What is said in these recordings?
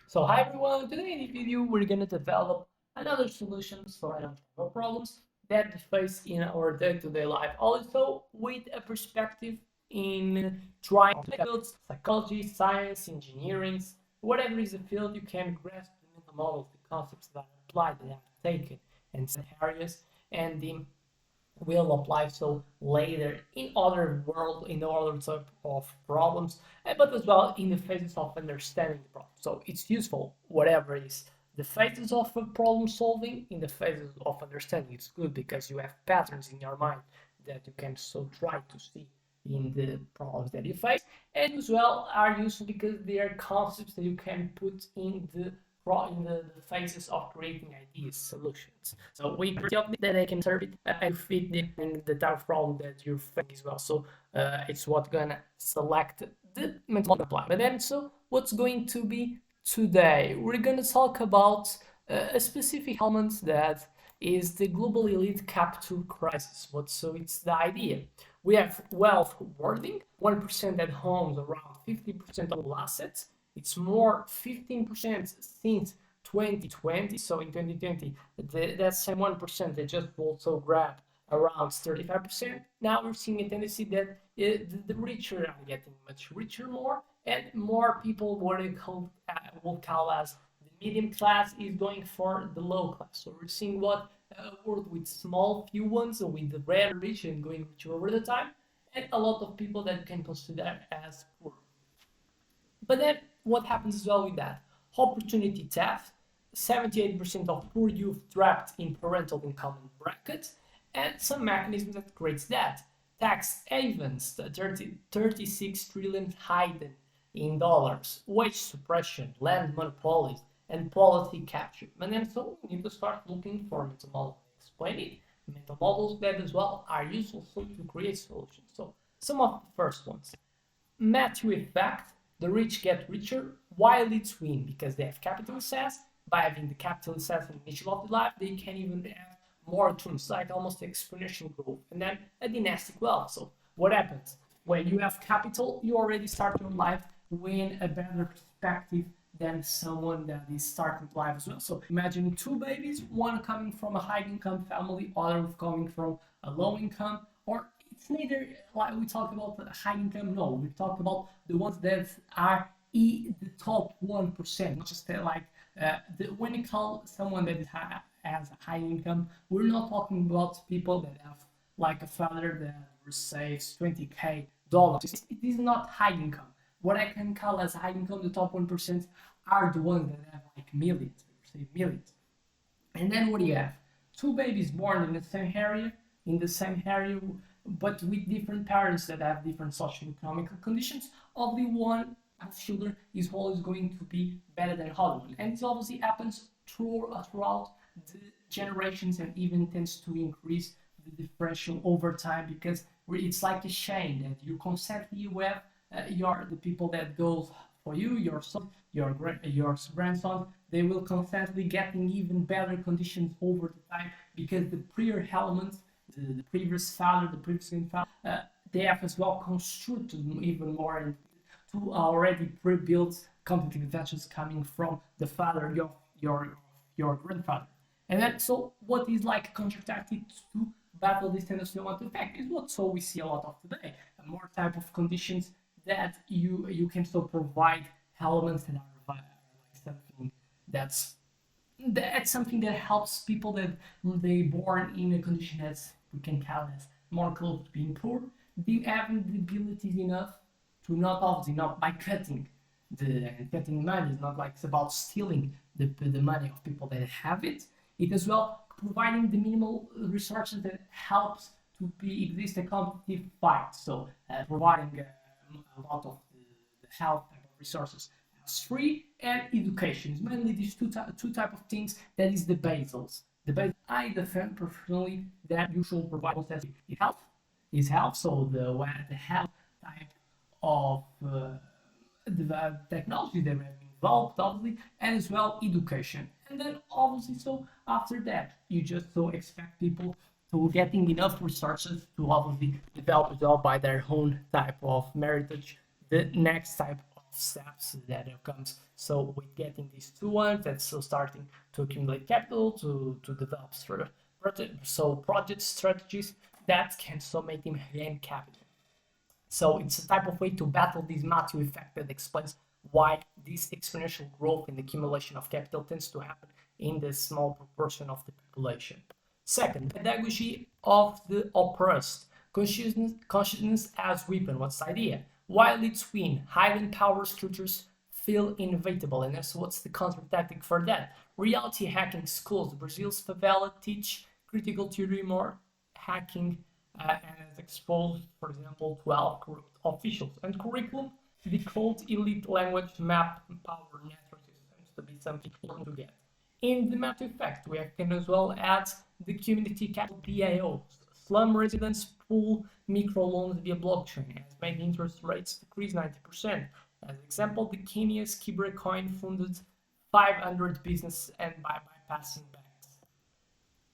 So hi everyone, today in the video we're gonna develop another solutions for identical problems that we face in our day-to-day life. Also with a perspective in trying to fields, psychology, science, engineering, whatever is the field, you can grasp the mental models, the concepts that are applied, that are taken in some areas, and the will apply so later in other world in other type of problems, but as well in the phases of understanding the problem. So it's useful whatever is the phases of problem solving. In the phases of understanding, it's good because you have patterns in your mind that you can so try to see in the problems that you face, and as well are useful because they are concepts that you can put in the phases of creating ideas, solutions. So we pretty often that they can serve it and fit the type of problem that you're facing as well. So it's what gonna select the mental apply. But then, so what's going to be today? We're gonna talk about a specific element that is the global elite capital crisis. So it's the idea. We have wealth hoarding, 1% that owns around 50% of all assets. It's more 15% since 2020. So in 2020, that same 1% they just also grab around 35%. Now we're seeing a tendency that the richer are getting much richer more, and more people what they will call as the medium class is going for the low class. So we're seeing what a world with small few ones, with the rare rich and going richer over the time, and a lot of people that you can consider as poor. But then what happens as well with that? Opportunity theft, 78% of poor youth trapped in parental income brackets, and some mechanism that creates that. Tax havens, 36 trillion hidden in dollars, wage suppression, land monopolies, and policy capture. And then so we need to start looking for mental models. Explain it. Mental models that as well are useful to create solutions. So some of the first ones. Matthew effect, the rich get richer while it's win because they have capital access. By having the capital access in the initial of the life, they can even have more returns, like almost exponential growth, and then a dynastic wealth. So what happens when you have capital? You already start your life with a better perspective than someone that is starting life as well. So imagine two babies, one coming from a high income family, other coming from a low income, or it's neither like we talk about high income. No, we talk about the ones that are the top 1%, not just like when you call someone that has a high income, we're not talking about people that have like a father that receives 20k dollars. It is not high income. What I can call as high income, the top 1% are the ones that have like millions, receive millions. And then what do you have? Two babies born in the same area, but with different parents that have different socio-economic conditions. Only one children is always going to be better than other one, and it obviously happens throughout the generations, and even tends to increase the differential over time because it's like a chain that you constantly you have the people that goes for you, your son, your grandson, they will constantly getting even better conditions over the time because the prior elements, the previous father, the previous grandfather, they have as well constructed even more to already pre-built competitive advantages coming from the father, your grandfather. And then so what is like contracted to battle this tendency want to attack is what so we see a lot of today. And more type of conditions that you can still provide elements that are like something that's something that helps people that they born in a condition that's we can call as more close to being poor. They having the abilities enough to not obviously not by cutting money. It's not like it's about stealing the money of people that have it. It as well providing the minimal resources that helps to be exist a competitive fight. So providing a lot of the health type of resources as free, and education is mainly these two type of things that is the basals. The base I defend personally that you should provide is health. So the health type of the technology that have involved obviously, and as well education. And then obviously so after that you just so expect people to getting enough resources to obviously develop as well by their own type of meritage the next type of steps that comes. So with getting these two ones, that's so starting to accumulate capital to develop project strategies that can so make him gain capital. So it's a type of way to battle this Matthew effect that explains why this exponential growth in the accumulation of capital tends to happen in the small proportion of the population. Second, pedagogy of the oppressed. Consciousness as weapon. What's the idea? While it's win, hidden power structures feel inevitable, and so what's the counter tactic for that? Reality hacking schools. Brazil's favela teach critical theory more hacking and has exposed, for example, 12 corrupt officials. And curriculum, the called elite language map power network systems to be something to get. In the map effect, we can as well add the community capital DAOs. Slum residents pool microloans via blockchain, has made interest rates decrease 90%. As example, the Kenya's Kibra coin funded 500 businesses and by bypassing banks.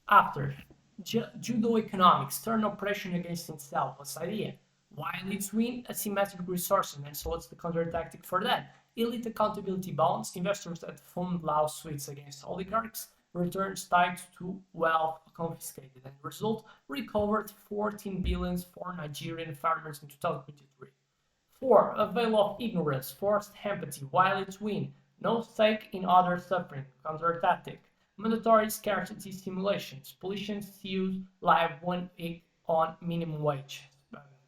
After, judo economics, turn oppression against itself. What's the idea? While it's win asymmetric resources, and so what's the counter tactic for that? Elite accountability bonds, investors that fund lawsuits against oligarchs, returns tied to wealth confiscated, and result recovered 14 billion for Nigerian farmers in 2023. 4. A veil of ignorance, forced empathy, while it's win, no stake in other suffering, counter tactic. Mandatory scarcity simulations, politicians use live 1 week on minimum wage.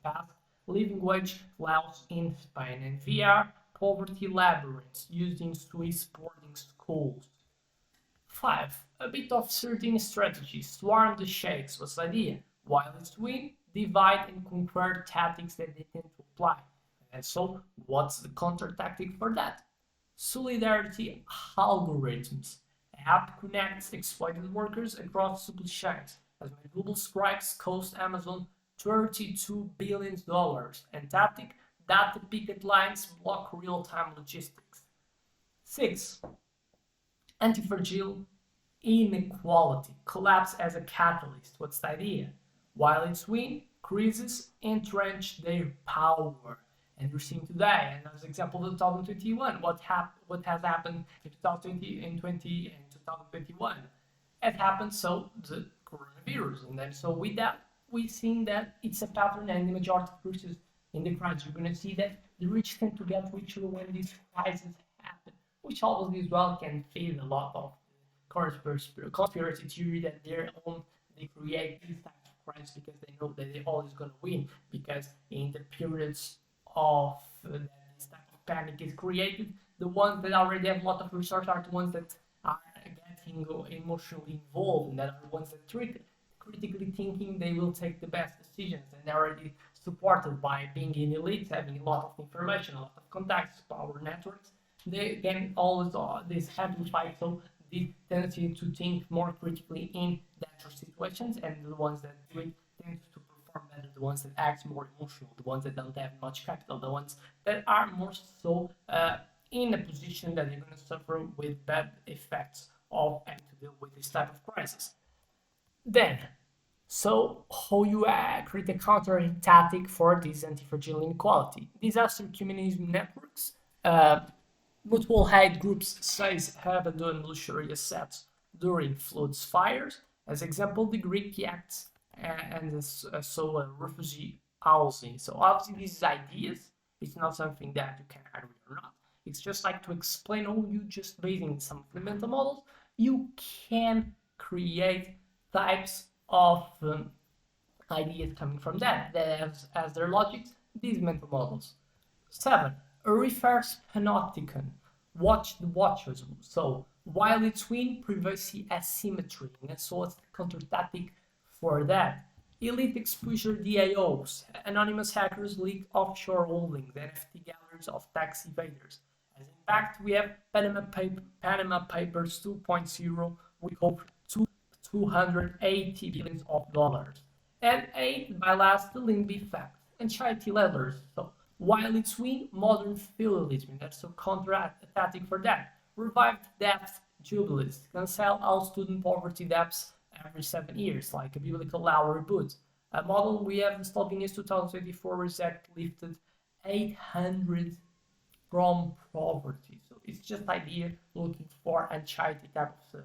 Past living wage laws in Spain, and VR poverty labyrinths used in Swiss boarding schools. 5. A bit of certain strategies. Swarm the sheikhs. What's the idea? While it's win, divide and conquer tactics that they tend to apply. And so, what's the counter tactic for that? Solidarity algorithms. App connects exploited workers across supply chains. As my Google strikes cost Amazon $32 billion, and tactic data picket lines block real-time logistics. 6. Anti-fragile inequality collapse as a catalyst. What's the idea? While it's win, crises entrench their power. And we're seeing today, and as an example of 2021, what has happened in 2020 and 2021. It happened, so the coronavirus, and then so with that, we've seen that it's a pattern, and the majority of cases in the crisis, you're going to see that the rich tend to get richer when these crises happen, which always as well can feed a lot of conspiracy theory that they create these types of crises because they know that they're always going to win, because in the periods of this type of panic is created, the ones that already have a lot of resources are the ones that are getting emotionally involved, and that are the ones that critically thinking they will take the best decisions, and they're already supported by being in elites, having a lot of information, a lot of contacts, power networks. They can always this amplify so the tendency to think more critically in dangerous situations, and the ones that do it tend to perform better, the ones that act more emotional, the ones that don't have much capital, the ones that are more so in a position that they're going to suffer with bad effects of having to deal with this type of crisis. Then, so how you create a counter tactic for this anti-fragile inequality? Disaster communism networks, multiple aid groups says have abandoned luxury assets during floods, fires. As example, the Greek yachts and so refugee housing. So obviously these ideas, it's not something that you can agree or not. It's just like to explain how you just basing some fundamental models, you can create types of ideas coming from that as their logics, these mental models. 7. A reverse panopticon. Watch the watchers. So while it's win, privacy asymmetry, and so it's the counter tactic for that. Elite exposure DAOs. Anonymous hackers leak offshore holdings, NFT galleries of tax evaders. As in fact, we have Panama Papers 2.0 with over $280 billion. And 8, by last, the limby effect and charity letters. So while it's win, modern feudalism, that's a counter tactic for that. Revived debt jubilees, cancel all student poverty debts every 7 years, like a biblical law reboot. A model we have in Slovenia's 2024 reset lifted 800 from poverty. So it's just idea looking for and charity type of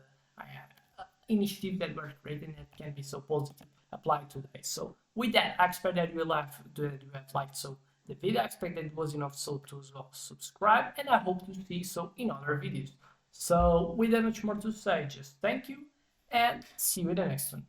initiative that we're creating that can be so positive applied today. So with that, I expect that you have liked so the video. I expect that it was enough so to as well subscribe, and I hope to see so in other videos. So without much more to say, just thank you and see you in the next one.